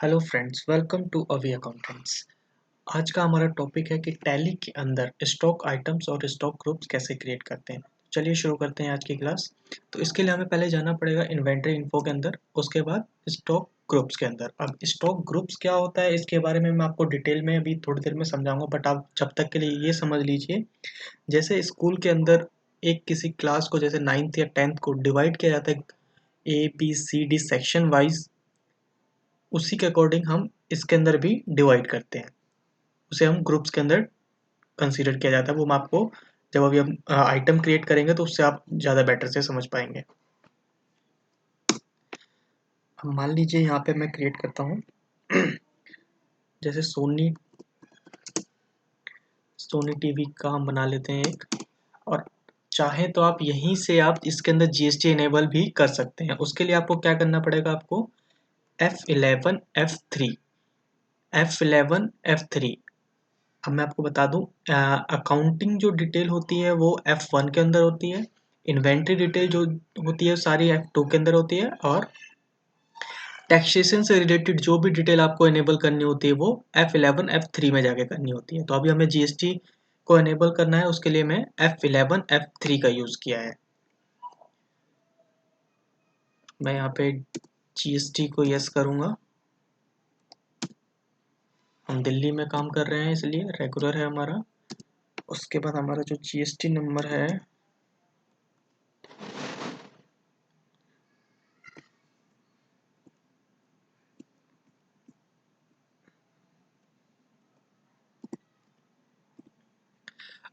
Hello friends, welcome to अवी accountants. आज का हमारा टॉपिक है कि टैली के अंदर स्टॉक आइटम्स और स्टॉक ग्रुप्स कैसे क्रिएट करते हैं। चलिए शुरू करते हैं आज की क्लास। तो इसके लिए हमें पहले जाना पड़ेगा इन्वेंटरी इन्फो के अंदर, उसके बाद स्टॉक ग्रुप्स के अंदर। अब स्टॉक ग्रुप्स क्या होता है इसके बारे में मैं आपको डिटेल में अभी थोड़ी देर में समझाऊंगा, बट आप जब तक के लिए ये समझ लीजिए, जैसे स्कूल के अंदर एक किसी क्लास को जैसे 9th या 10th को डिवाइड किया जाता है ABCD सेक्शन वाइज, उसी के अकॉर्डिंग हम इसके अंदर भी डिवाइड करते हैं। उसे हम ग्रुप्स के अंदर कंसीडर किया जाता है। वो हम आपको जब अभी हम आइटम क्रिएट करेंगे तो उससे आप ज़्यादा बेटर से समझ पाएंगे। अब मान लीजिए यहाँ पे मैं क्रिएट करता हूँ जैसे सोनी सोनी टीवी का हम बना लेते हैं एक, और चाहे तो आप यहीं से आप इसके अंदर GST इनेबल भी कर सकते हैं। उसके लिए आपको क्या करना पड़ेगा, आपको F11 F3 F11 F3। अब मैं आपको बता दूं, अकाउंटिंग जो डिटेल होती है वो F1 के अंदर होती है, इन्वेंट्री डिटेल जो होती है सारी F2 के अंदर होती है, और टैक्सेशन से रिलेटेड जो भी डिटेल आपको इनेबल करनी होती है वो F11 F3 में जाके करनी होती है। तो अभी हमें GST को इनेबल करना है, उसके लिए मैं F11 F3 का यूज़ किया है। मैं यहाँ पे GST को यस करूँगा। हम दिल्ली में काम कर रहे हैं इसलिए रेगुलर है हमारा। उसके बाद हमारा जो GST नंबर है,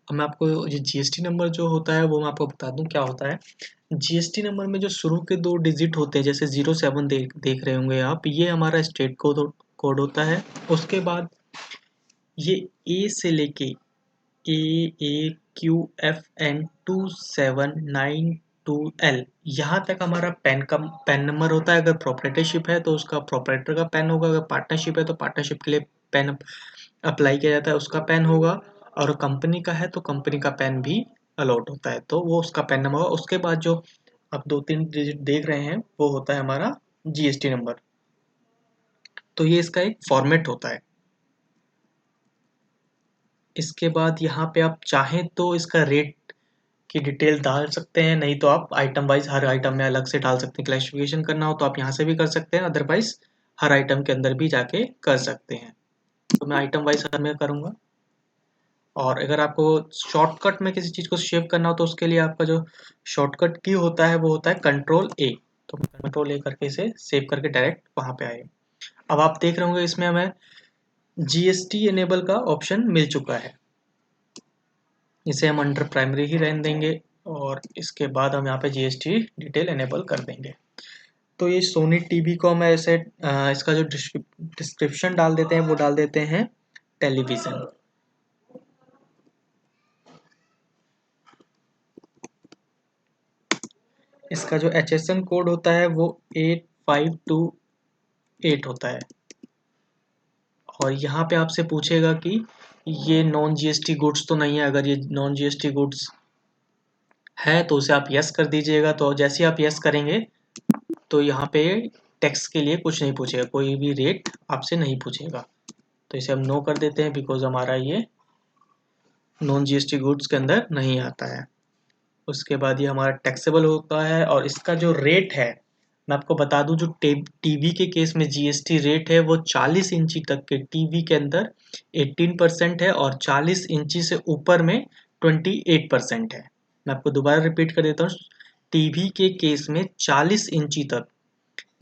अब मैं आपको ये GST नंबर जो होता है वो मैं आपको बता दूं क्या होता है। GST नंबर में जो शुरू के 2 डिजिट होते हैं, जैसे 07 देख रहे होंगे आप, ये हमारा स्टेट कोड होता है। उसके बाद ये ए से लेके AAQFN2792L यहाँ तक हमारा पैन नंबर होता है। अगर प्रोप्राइटरशिप है तो उसका प्रोप्राइटर का पैन होगा, अगर पार्टनरशिप है तो पार्टनरशिप के लिए पैन अप्लाई किया जाता है, उसका पैन होगा, और कंपनी का है तो कंपनी का पैन भी अलॉट होता है, तो वो उसका पैन नंबर होगा। उसके बाद जो आप 2-3 डिजिट देख रहे हैं वो होता है हमारा GST नंबर। तो ये इसका एक फॉर्मेट होता है। इसके बाद यहाँ पे आप चाहें तो इसका रेट की डिटेल डाल सकते हैं, नहीं तो आप आइटम वाइज हर आइटम में अलग से डाल सकते हैं। क्लासिफिकेशन करना हो तो आप यहाँ से भी कर सकते हैं, अदरवाइज हर आइटम के अंदर भी जाके कर सकते हैं। तो मैं आइटम वाइज हर में करूँगा। और अगर आपको शॉर्टकट में किसी चीज़ को सेव करना हो तो उसके लिए आपका जो शॉर्टकट की होता है वो होता है Ctrl+A। तो Ctrl+A करके इसे सेव करके डायरेक्ट वहाँ पे आए। अब आप देख रहे होंगे इसमें हमें GST इनेबल का ऑप्शन मिल चुका है। इसे हम अंडर प्राइमरी ही रहने देंगे, और इसके बाद हम यहाँ पे GST डिटेल इनेबल कर देंगे। तो ये सोनी टीवी को हम ऐसे इसका जो डिस्क्रिप्शन डाल देते हैं वो डाल देते हैं टेलीविज़न। इसका जो HSN कोड होता है वो 8528 होता है। और यहाँ पे आपसे पूछेगा कि ये नॉन GST गुड्स तो नहीं है। अगर ये नॉन GST गुड्स है तो उसे आप यस कर दीजिएगा। तो जैसे ही आप यस करेंगे तो यहाँ पे टैक्स के लिए कुछ नहीं पूछेगा, कोई भी रेट आपसे नहीं पूछेगा। तो इसे हम नो कर देते हैं बिकॉज हमारा ये नॉन GST गुड्स के अंदर नहीं आता है। उसके बाद ये हमारा टैक्सेबल होता है, और इसका जो रेट है मैं आपको बता दूं, जो टीवी के केस में GST रेट है वो 40 इंची तक के टीवी के अंदर 18% है, और 40 इंची से ऊपर में 28% है। मैं आपको दोबारा रिपीट कर देता हूँ, टीवी के केस में 40 इंची तक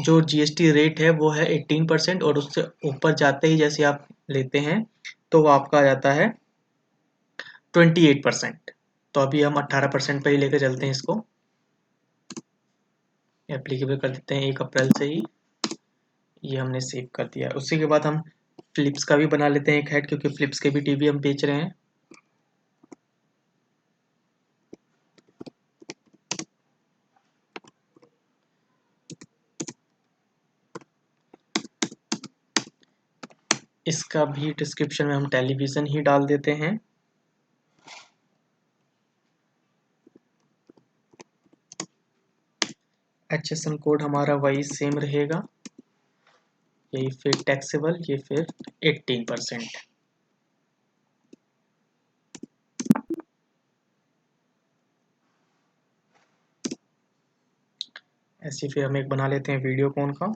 जो GST रेट है वो है 18%, और उससे ऊपर जाते ही जैसे आप लेते हैं तो वो आपका आ जाता है 28%। तो अभी हम 18% पे ही लेकर चलते हैं, इसको एप्लीकेबल कर देते हैं 1 अप्रैल से ही। ये हमने सेव कर दिया। उसी के बाद हम फ्लिप्स का भी बना लेते हैं एक हेड, क्योंकि फ्लिप्स के भी टीवी हम बेच रहे हैं। इसका भी डिस्क्रिप्शन में हम टेलीविज़न ही डाल देते हैं। HSN कोड हमारा वही सेम रहेगा। यही फिर टैक्सेबल, ये फिर 18%। ऐसे फिर हम एक बना लेते हैं वीडियोकॉन का।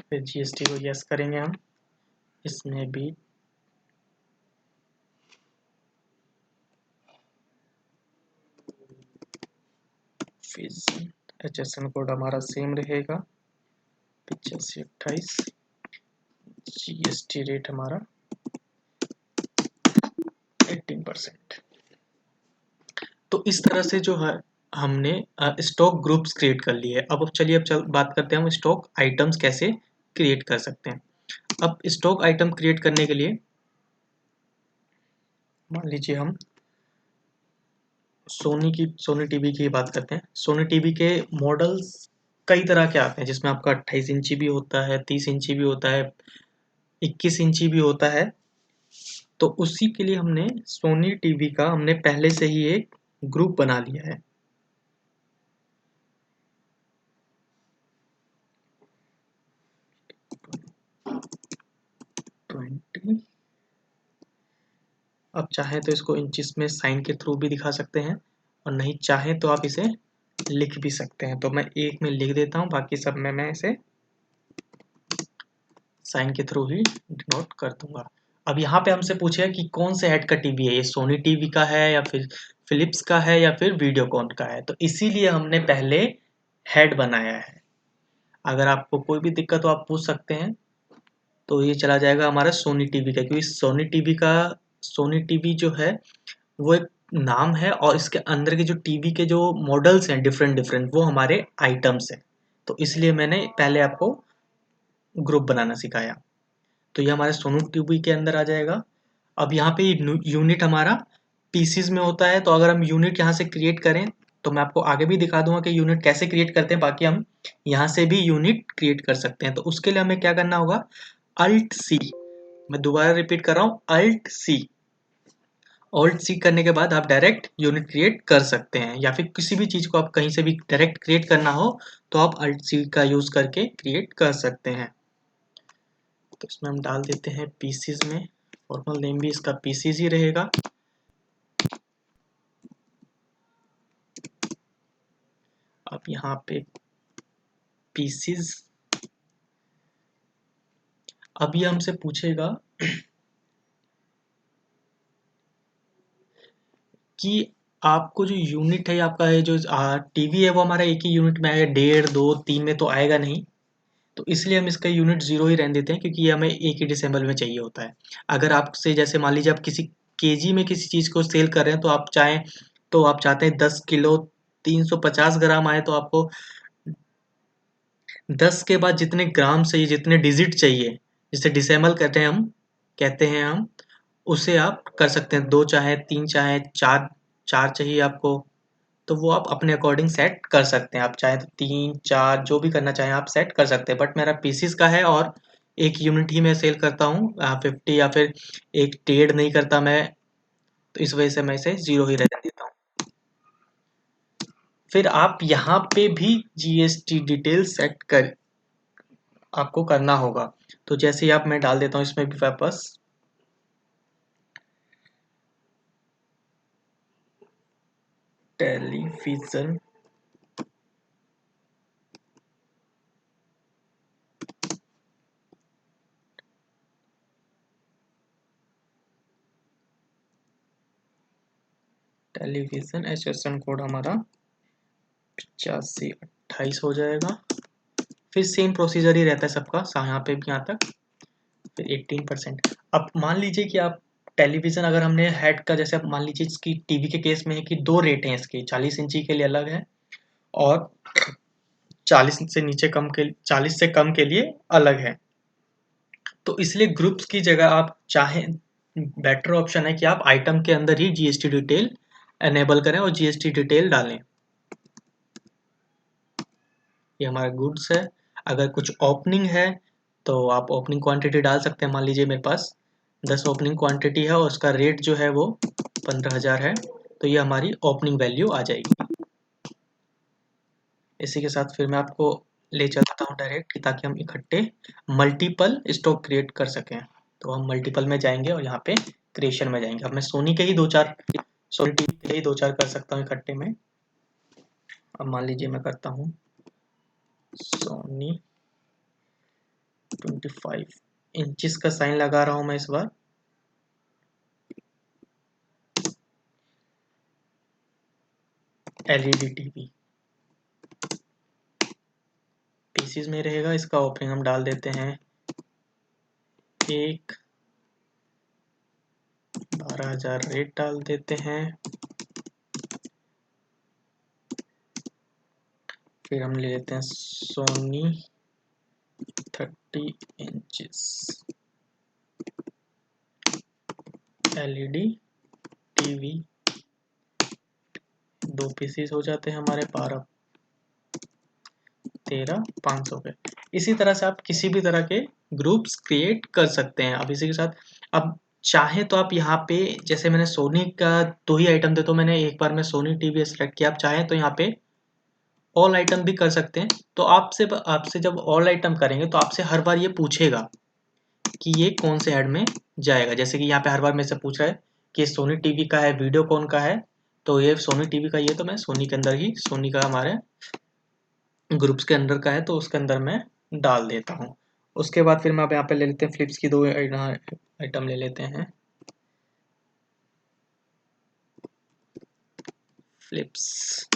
फिर जीएसटी को यस करेंगे हम, इसमें भी फीस HSN कोड हमारा सेम रहेगा 8528। जीएसटी रेट हमारा 18%। तो इस तरह से जो है हमने स्टॉक ग्रुप्स क्रिएट कर लिए। अब चलिए अब बात करते हैं हम स्टॉक आइटम्स कैसे क्रिएट कर सकते हैं। अब स्टॉक आइटम क्रिएट करने के लिए मान लीजिए हम सोनी टीवी की बात करते हैं। सोनी टीवी के मॉडल्स कई तरह के आते हैं, जिसमें आपका 28 इंची भी होता है, 30 इंची भी होता है, 21 इंची भी होता है। तो उसी के लिए हमने सोनी टीवी का हमने पहले से ही एक ग्रुप बना लिया है। अब चाहें तो इसको इंचिस में साइन के थ्रू भी दिखा सकते हैं, और नहीं चाहें तो आप इसे लिख भी सकते हैं। तो मैं एक में लिख देता हूँ, बाकी सब में मैं इसे साइन के थ्रू ही डिनोट कर दूंगा। अब यहाँ पे हमसे पूछेगा कि कौन से हेड का टीवी है, ये सोनी टीवी का है या फिर फिलिप्स का है या फिर वीडियोकॉन का है। तो इसीलिए हमने पहले हेड बनाया है। अगर आपको कोई भी दिक्कत हो आप पूछ सकते हैं। तो ये चला जाएगा हमारा सोनी टीवी का, क्योंकि सोनी टीवी जो है वो एक नाम है, और इसके अंदर के जो टीवी के जो मॉडल्स हैं डिफरेंट डिफरेंट, वो हमारे आइटम्स हैं। तो इसलिए मैंने पहले आपको ग्रुप बनाना सिखाया। तो ये हमारे सोनू टीवी के अंदर आ जाएगा। अब यहाँ पे यूनिट हमारा पीसीज में होता है, तो अगर हम यूनिट यहाँ से क्रिएट करें तो मैं आपको आगे भी दिखा दूंगा कि यूनिट कैसे क्रिएट करते हैं। बाकी हम यहाँ से भी यूनिट क्रिएट कर सकते हैं। तो उसके लिए हमें क्या करना होगा, अल्ट सी। मैं दोबारा रिपीट कर रहा हूँ, अल्ट सी। ऑल्ट सी करने के बाद आप डायरेक्ट यूनिट क्रिएट कर सकते हैं, या फिर किसी भी चीज़ को आप कहीं से भी डायरेक्ट क्रिएट करना हो तो आप अल्ट सी का यूज़ करके क्रिएट कर सकते हैं। तो इसमें हम डाल देते हैं पीसीज में, फॉर्मल नेम भी इसका पीसीज ही रहेगा। अब यहाँ पे पीसीज, अब ये हमसे पूछेगा कि आपको जो यूनिट है आपका है, जो टीवी है वो हमारा एक ही यूनिट में आएगा, 1.5 2 3 में तो आएगा नहीं। तो इसलिए हम इसका यूनिट 0 ही रहने देते हैं, क्योंकि ये हमें एक ही डिसेंबल में चाहिए होता है। अगर आपसे जैसे मान लीजिए आप किसी केजी में किसी चीज़ को सेल कर रहे हैं, तो आप चाहते हैं 10 किलो 350 ग्राम आए, तो आपको 10 के बाद जितने ग्राम चाहिए, जितने डिजिट चाहिए, जिसे डिसेमल कहते हैं हम, उसे आप कर सकते हैं। 2 चाहे 3 चाहे 4, 4 चाहिए आपको, तो वो आप अपने अकॉर्डिंग सेट कर सकते हैं। आप चाहे तो 3 4 जो भी करना चाहें आप सेट कर सकते हैं। बट मेरा पीसीस का है और एक यूनिट ही मैं सेल करता हूँ, 50 या फिर एक टेढ़ नहीं करता मैं, तो इस वजह से मैं इसे 0 ही रहने देता हूँ। फिर आप यहाँ पे भी जीएसटी डिटेल सेट कर आपको करना होगा। तो जैसे ही आप मैं डाल देता हूँ इसमें भी वापस टेलीविजन HSN कोड हमारा 8528 हो जाएगा। फिर सेम प्रोसीजर ही रहता है सबका, यहाँ पे भी यहाँ तक, फिर 18%। अब मान लीजिए कि आप टेलीविज़न, अगर हमने हेड का, जैसे आप मान लीजिए इसकी टीवी के केस में है कि 2 रेट हैं इसकी, 40 इंची के लिए अलग है और 40 से कम के लिए अलग है। तो इसलिए ग्रुप्स की जगह आप चाहें, बेटर ऑप्शन है कि आप आइटम के अंदर ही जीएसटी डिटेल एनेबल करें और जीएसटी डिटेल डालें। ये हमारा गुड्स है। अगर कुछ ओपनिंग है तो आप ओपनिंग क्वांटिटी डाल सकते हैं। मान लीजिए मेरे पास 10 ओपनिंग क्वांटिटी है और उसका रेट जो है वो 15,000 है, तो ये हमारी ओपनिंग वैल्यू आ जाएगी। इसी के साथ फिर मैं आपको ले चलता हूँ डायरेक्ट, ताकि हम इकट्ठे मल्टीपल स्टॉक क्रिएट कर सकें। तो हम मल्टीपल में जाएंगे और यहाँ पे क्रिएशन में जाएंगे। अब मैं सोनी के ही दो चार कर सकता हूँ इकट्ठे में। अब मान लीजिए मैं करता हूँ सोनी 25 इंचेस का साइन लगा रहा हूँ मैं इस बार। एलईडी टीवी पीसीज में रहेगा। इसका ओपनिंग हम डाल देते हैं 12,000 रेट डाल देते हैं। फिर हम ले लेते हैं Sony 30 inches LED TV. 2 pieces हो जाते हैं हमारे 12, 13, 500 के। इसी तरह से आप किसी भी तरह के ग्रुप्स क्रिएट कर सकते हैं। अब इसी के साथ अब चाहे तो आप यहाँ पे, जैसे मैंने सोनी का 2 ही आइटम थे तो मैंने एक बार में सोनी टीवी सेलेक्ट किया। आप चाहें तो यहाँ पे ऑल आइटम भी कर सकते हैं। तो आपसे जब ऑल आइटम करेंगे तो आपसे हर बार ये पूछेगा कि ये कौन से ऐड में जाएगा। जैसे कि यहाँ पे हर बार मेरे से पूछ रहा है कि सोनी टीवी का है, वीडियो कौन का है, तो ये सोनी टीवी का, ये तो मैं सोनी के अंदर ही, सोनी का हमारे ग्रुप्स के अंदर का है तो उसके अंदर मैं डाल देता हूँ। उसके बाद फिर मैं अब यहाँ पे ले लेते हैं फ्लिप्स की 2 आइटम ले लेते हैं। फ्लिप्स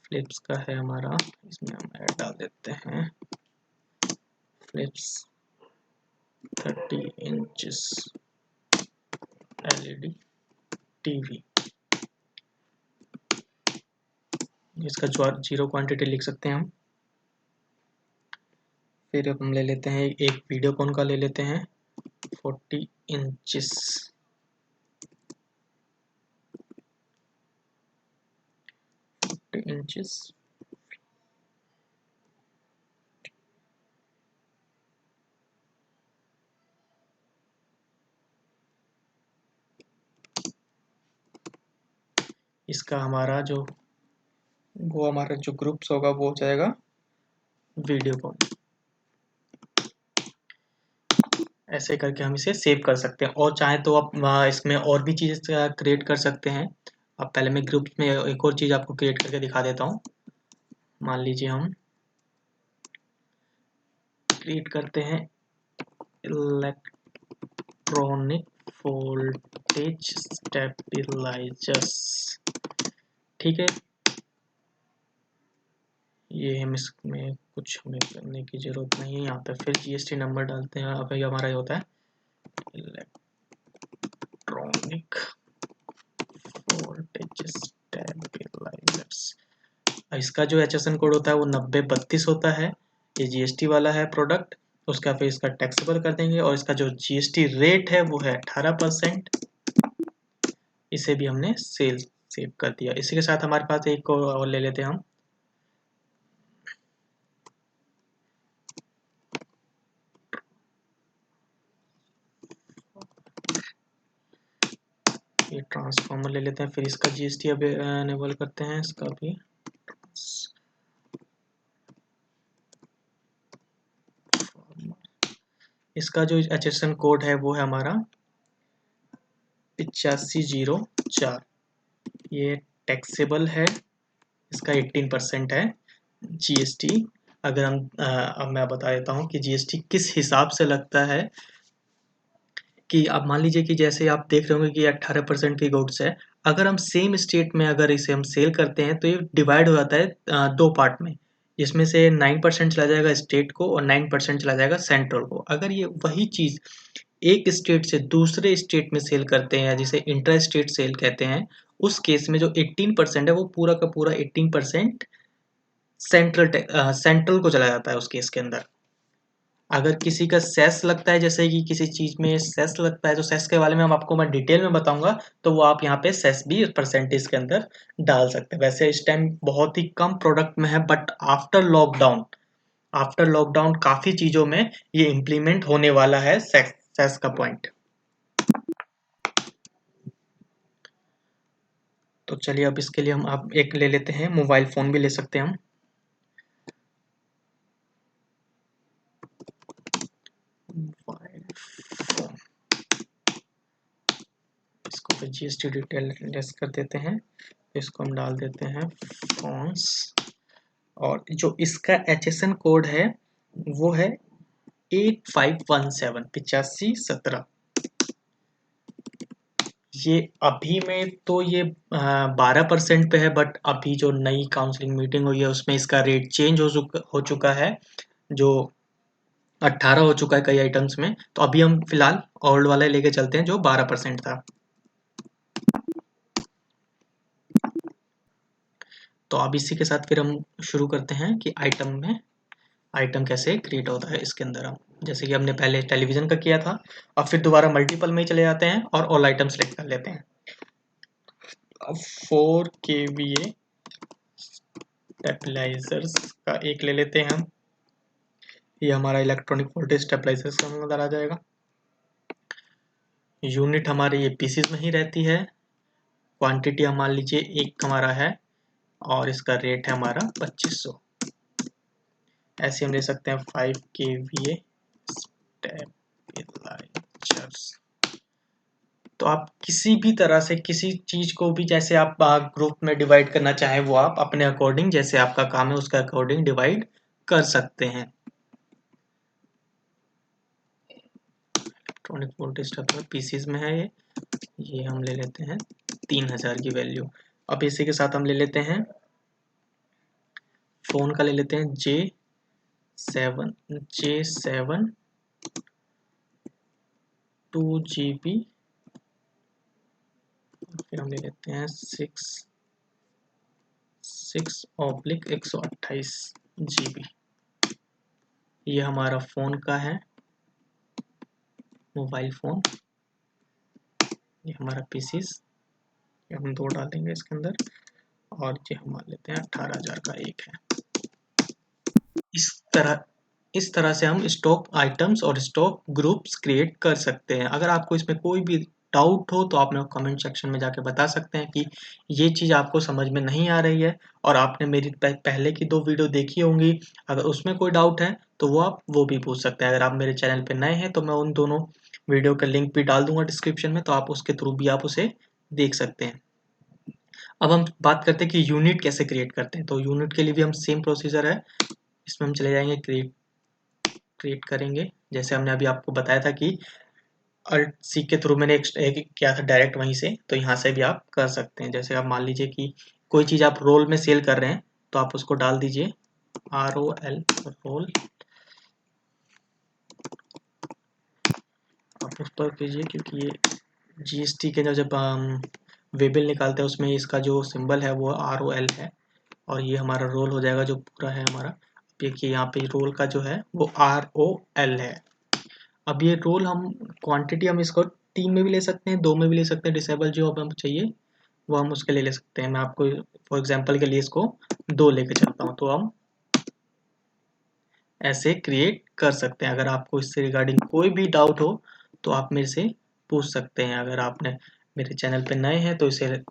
फ्लिप्स का है हमारा, इसमें हम ऐड डाल देते हैं फ्लिप्स 30 इंचेस एलईडी टीवी। इसका जो 0 क्वांटिटी लिख सकते हैं हम। फिर हम ले लेते हैं एक वीडियोकॉन का ले लेते हैं 40 इंचेस इंचेस इसका हमारा जो ग्रुप्स होगा वो हो जाएगा वीडियोकॉन। ऐसे करके हम इसे सेव कर सकते हैं। और चाहे तो आप इसमें और भी चीज़ क्रिएट कर सकते हैं। अब पहले मैं ग्रुप्स में एक और चीज़ आपको क्रिएट करके दिखा देता हूँ। मान लीजिए हम क्रिएट करते हैं इलेक्ट्रॉनिक वोल्टेज स्टेबलाइजर्स। ठीक है, ये हम इसमें कुछ हमें करने की जरूरत नहीं है। यहाँ पे फिर जीएसटी नंबर डालते हैं। अब ये हमारा ये होता है इलेक्ट्रॉनिक वोल्टेज स्टेबलाइजर्स। इसका जो HSN कोड होता है वो 9032 होता है। ये जीएसटी वाला है प्रोडक्ट। उसका फिर इसका टैक्सेबल कर देंगे और इसका जो जीएसटी रेट है वो है 18%। इसे भी हमने सेव कर दिया। इसी के साथ हमारे पास एक और ले लेते हैं हम। ये ट्रांसफॉर्मर ले लेते हैं। फिर इसका जीएसटी अब एनेबल करते हैं। इसका भी इसका जो HSN कोड है वो है हमारा 8504। ये टैक्सेबल है। इसका 18% है जीएसटी। अगर हम अब मैं बता देता हूँ कि जीएसटी किस हिसाब से लगता है। कि आप मान लीजिए कि जैसे आप देख रहे होंगे कि 18% की गुड्स है। अगर हम सेम स्टेट में अगर इसे हम सेल करते हैं तो ये डिवाइड हो जाता है 2 पार्ट में, जिसमें से 9% चला जाएगा स्टेट को और 9% चला जाएगा सेंट्रल को। अगर ये वही चीज़ एक स्टेट से दूसरे स्टेट में सेल करते हैं, जिसे इंटर स्टेट सेल कहते हैं, उस केस में जो 18% है वो पूरा का पूरा 18% सेंट्रल को चला जाता है उस केस के अंदर। अगर किसी का सेस लगता है, जैसे कि किसी चीज़ में सेस लगता है, तो सेस के बारे में मैं डिटेल में बताऊंगा, तो वो आप यहाँ पे सेस भी परसेंटेज के अंदर डाल सकते हैं। वैसे इस टाइम बहुत ही कम प्रोडक्ट में है, बट आफ्टर लॉकडाउन काफ़ी चीज़ों में ये इम्प्लीमेंट होने वाला है सेस सेस का पॉइंट। तो चलिए अब इसके लिए हम आप एक ले लेते हैं, मोबाइल फ़ोन भी ले सकते हैं हम। मोबाइल फ़ोन, इसको फिर GST डिटेल लेस कर देते हैं, इसको हम डाल देते हैं फोन्स, और जो इसका HSN कोड है वो है 8517 8517। ये अभी में तो ये 12% पे है, बट अभी जो नई काउंसलिंग मीटिंग हुई है उसमें इसका रेट चेंज हो चुका है, जो 18 हो चुका है कई आइटम्स में। तो अभी हम फिलहाल ओल्ड वाला लेके चलते हैं जो 12% था। तो अब इसी के साथ फिर हम शुरू करते हैं कि आइटम कैसे क्रिएट होता है इसके अंदर। हम जैसे कि हमने पहले टेलीविजन का किया था, अब फिर दोबारा मल्टीपल में ही चले जाते हैं और ऑल आइटम सेलेक्ट कर लेते हैं। अब 4 kVA स्टेबलाइजर्स का एक ले लेते हैं हम, ये हमारा इलेक्ट्रॉनिक वोल्टेज स्टेबलाइजर्स का अंदर आ जाएगा। यूनिट हमारे ये पीसीज में ही रहती है, क्वांटिटी हम मान लीजिए एक हमारा है, और इसका रेट है हमारा 2500। ऐसे हम ले सकते हैं 5 kVA स्टेबलाइजर्स। तो आप किसी भी तरह से किसी चीज को भी, जैसे आप ग्रुप में डिवाइड करना चाहें, वो आप अपने अकॉर्डिंग, जैसे आपका काम है उसके अकॉर्डिंग डिवाइड कर सकते हैं। इलेक्ट्रॉनिक वोल्टेज स्टेबलाइजर पीसीज में है ये हम ले लेते हैं 3000 की वैल्यू। अब इसी के साथ हम ले लेते हैं फोन का, ले लेते हैं J7 2GB, फिर हम ले लेते हैं 6/128 GB। ये हमारा फोन का है, मोबाइल फोन। ये हमारा पीसीज, ये हम 2 डाल देंगे इसके अंदर, और ये हम मान लेते हैं 18000 का एक है। इस तरह से हम स्टॉक आइटम्स और स्टॉक ग्रुप्स क्रिएट कर सकते हैं। अगर आपको इसमें कोई भी डाउट हो तो आप मेरे कमेंट सेक्शन में जाके बता सकते हैं कि ये चीज़ आपको समझ में नहीं आ रही है, और आपने मेरी पहले की 2 वीडियो देखी होंगी, अगर उसमें कोई डाउट है तो वो आप वो भी पूछ सकते हैं। अगर आप मेरे चैनल पे नए हैं तो मैं उन दोनों वीडियो का लिंक भी डाल दूंगा डिस्क्रिप्शन में, तो आप उसके थ्रू भी आप उसे देख सकते हैं। अब हम बात करते हैं कि यूनिट कैसे क्रिएट करते हैं। तो यूनिट के लिए भी हम सेम प्रोसीजर है, इसमें हम चले जाएंगे क्रिएट करेंगे, जैसे हमने अभी आपको बताया था कि अल्ट सी के थ्रू मैंने एक किया था डायरेक्ट वहीं से, तो यहाँ से भी आप कर सकते हैं। जैसे आप मान लीजिए कि कोई चीज़ आप रोल में सेल कर रहे हैं, तो आप उसको डाल दीजिए ROL रोल, आप उस पर कीजिए, क्योंकि ये GST के जब वे बिल निकालते हैं उसमें इसका जो सिंबल है वो ROL है, और ये हमारा रोल हो जाएगा जो पूरा है हमारा। देखिए यहाँ पे रोल का जो है वो ROL है। अब ये रोल हम क्वांटिटी हम इसको 3 में भी ले सकते हैं, 2 में भी ले सकते हैं, डिसेबल जो हमें चाहिए वो हम उसके लिए ले सकते हैं। मैं आपको फॉर एग्जांपल के लिए इसको 2 लेके चलता हूँ, तो हम ऐसे क्रिएट कर सकते हैं। अगर आपको इससे रिगार्डिंग कोई भी डाउट हो तो आप मेरे से पूछ सकते हैं। अगर आपने मेरे चैनल पे नए हैं तो इसे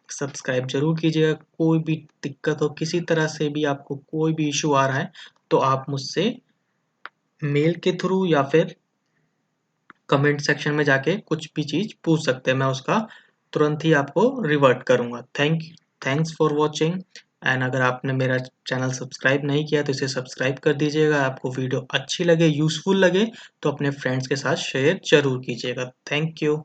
सब्सक्राइब जरूर कीजिएगा। कोई भी दिक्कत हो, किसी तरह से भी आपको कोई भी इशू आ रहा है, तो आप मुझसे मेल के थ्रू या फिर कमेंट सेक्शन में जाके कुछ भी चीज़ पूछ सकते हैं, मैं उसका तुरंत ही आपको रिवर्ट करूँगा। Thanks for watching. एंड अगर आपने मेरा चैनल सब्सक्राइब नहीं किया तो इसे सब्सक्राइब कर दीजिएगा। आपको वीडियो अच्छी लगे, यूज़फुल लगे, तो अपने फ्रेंड्स के साथ शेयर जरूर कीजिएगा। Thank you.